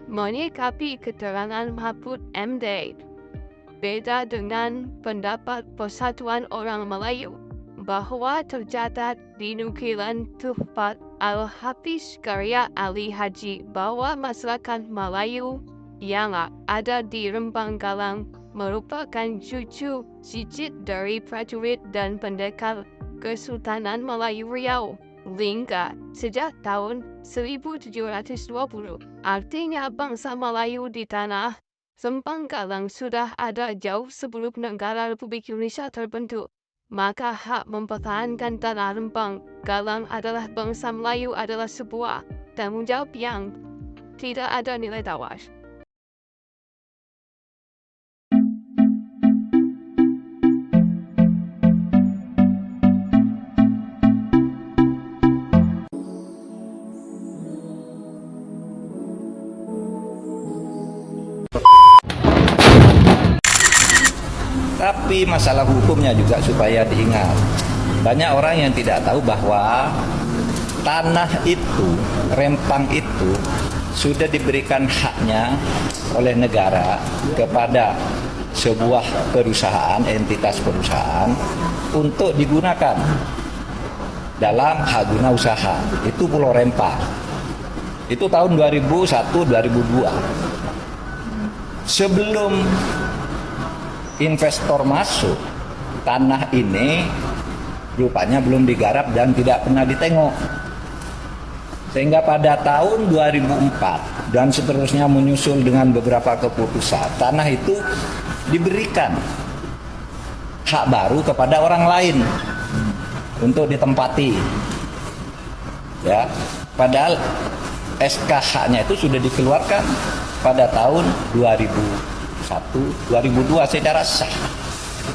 Menyikapi keterangan Mahfud MD, beda dengan pendapat Persatuan Orang Melayu bahwa tercatat di nukilan Tuhfat Al-Hafiz karya Ali Haji bahwa masyarakat Melayu yang ada di Rempang Galang merupakan cucu cicit dari prajurit dan pendekar Kesultanan Melayu Riau Lingga sejak tahun 1720. Artinya bangsa Melayu di tanah Rempang Galang sudah ada jauh sebelum negara Republik Indonesia terbentuk. Maka hak mempertahankan tanah Rempang Galang adalah bangsa Melayu adalah sebuah tanggung jawab yang tidak ada nilai tawar. Tapi masalah hukumnya juga supaya diingat. Banyak orang yang tidak tahu bahwa tanah itu, Rempang itu sudah diberikan haknya oleh negara kepada sebuah perusahaan, entitas perusahaan untuk digunakan dalam hak guna usaha. Itu Pulau Rempang. Itu tahun 2001-2002. Sebelum investor masuk, tanah ini rupanya belum digarap dan tidak pernah ditengok. Sehingga pada tahun 2004 dan seterusnya menyusul dengan beberapa keputusan, tanah itu diberikan hak baru kepada orang lain untuk ditempati. Ya, padahal SK haknya itu sudah dikeluarkan pada tahun 2002 secara sah.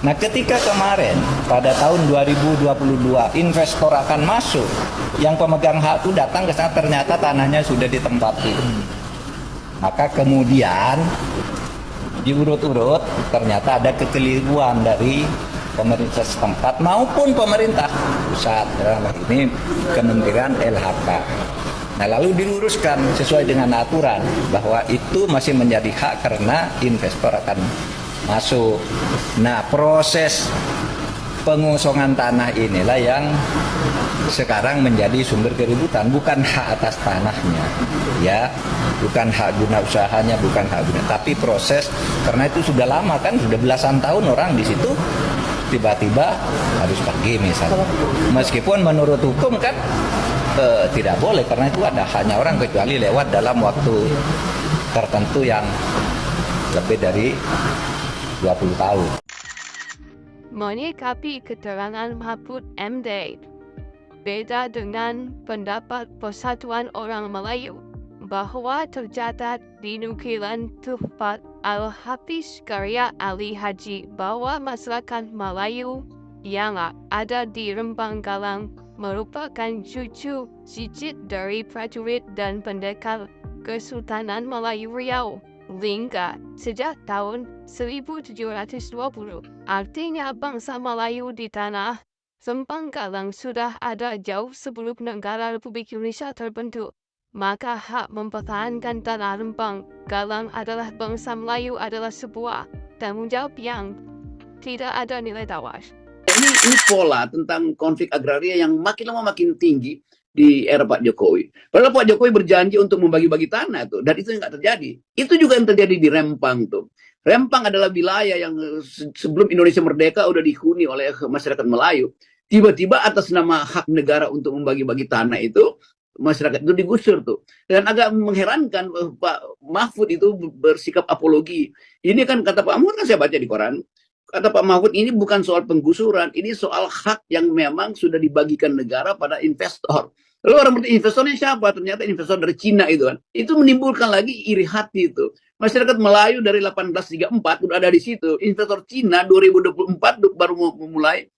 Nah, ketika kemarin pada tahun 2022 investor akan masuk, yang pemegang hak itu datang ke sana, ternyata tanahnya sudah ditempati. Maka kemudian diurut-urut ternyata ada kekeliruan dari pemerintah setempat maupun pemerintah pusat, ini Kementerian LHK. Nah, lalu diluruskan sesuai dengan aturan bahwa itu masih menjadi hak karena investor akan masuk. Nah, proses pengosongan tanah inilah yang sekarang menjadi sumber keributan, bukan hak atas tanahnya, ya, bukan hak guna usahanya, bukan hak guna, tapi proses, karena itu sudah lama kan, sudah belasan tahun orang di situ, tiba-tiba harus pergi misalnya. Meskipun menurut hukum kan tidak boleh, karena itu ada hanya orang kecuali lewat dalam waktu tertentu yang lebih dari 20 tahun. Menyikapi keterangan Mahfud MD, beda dengan pendapat Persatuan Orang Melayu bahwa tercatat di nukilan Tuhfat Al-Hafiz karya Ali Haji bahwa masyarakat Melayu yang ada di Rempang Galang merupakan cucu cicit dari prajurit dan pendekar Kesultanan Melayu Riau Lingga sejak tahun 1720. Artinya bangsa Melayu di tanah Rempang Galang sudah ada jauh sebelum negara Republik Indonesia terbentuk. Maka hak mempertahankan tanah Rempang Galang adalah bangsa Melayu adalah sebuah tanggung jawab yang tidak ada nilai tawar. Ini pola tentang konflik agraria yang makin lama makin tinggi di era Pak Jokowi. Padahal Pak Jokowi berjanji untuk membagi-bagi tanah tuh, dan itu nggak terjadi. Itu juga yang terjadi di Rempang tuh. Rempang adalah wilayah yang sebelum Indonesia merdeka udah dihuni oleh masyarakat Melayu. Tiba-tiba atas nama hak negara untuk membagi-bagi tanah itu, masyarakat itu digusur tuh. Dan agak mengherankan Pak Mahfud itu bersikap apologi. Ini kan kata Pak Mahfud, kan saya baca di koran, kata Pak Mahfud, ini bukan soal penggusuran, ini soal hak yang memang sudah dibagikan negara pada investor. Lalu orang bertanya, investornya siapa? Ternyata investor dari Cina itu kan. Itu menimbulkan lagi iri hati itu. Masyarakat Melayu dari 1834 udah ada di situ. Investor Cina 2024 baru memulai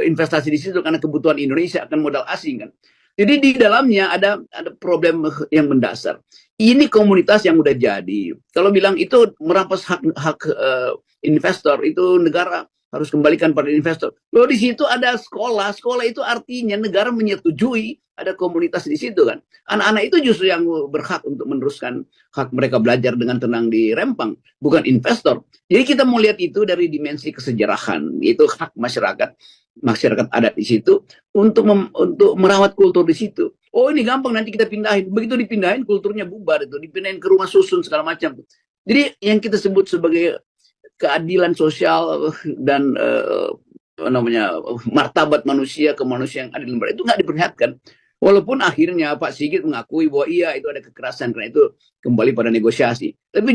investasi di situ karena kebutuhan Indonesia akan modal asing kan. Jadi di dalamnya ada problem yang mendasar. Ini komunitas yang udah jadi. Kalau bilang itu merampas hak investor, itu negara harus kembalikan pada investor. Loh, di situ ada sekolah, sekolah itu artinya negara menyetujui ada komunitas di situ kan. Anak-anak itu justru yang berhak untuk meneruskan hak mereka belajar dengan tenang di Rempang, bukan investor. Jadi kita mau lihat itu dari dimensi kesejarahan, itu hak masyarakat adat di situ untuk merawat kultur di situ. Oh, ini gampang, nanti kita pindahin. Begitu dipindahin, kulturnya bubar itu, dipindahin ke rumah susun segala macam. Jadi yang kita sebut sebagai keadilan sosial dan martabat manusia, kemanusiaan yang adil itu nggak diperlihatkan. Walaupun akhirnya Pak Sigit mengakui bahwa iya itu ada kekerasan, karena itu kembali pada negosiasi. Tapi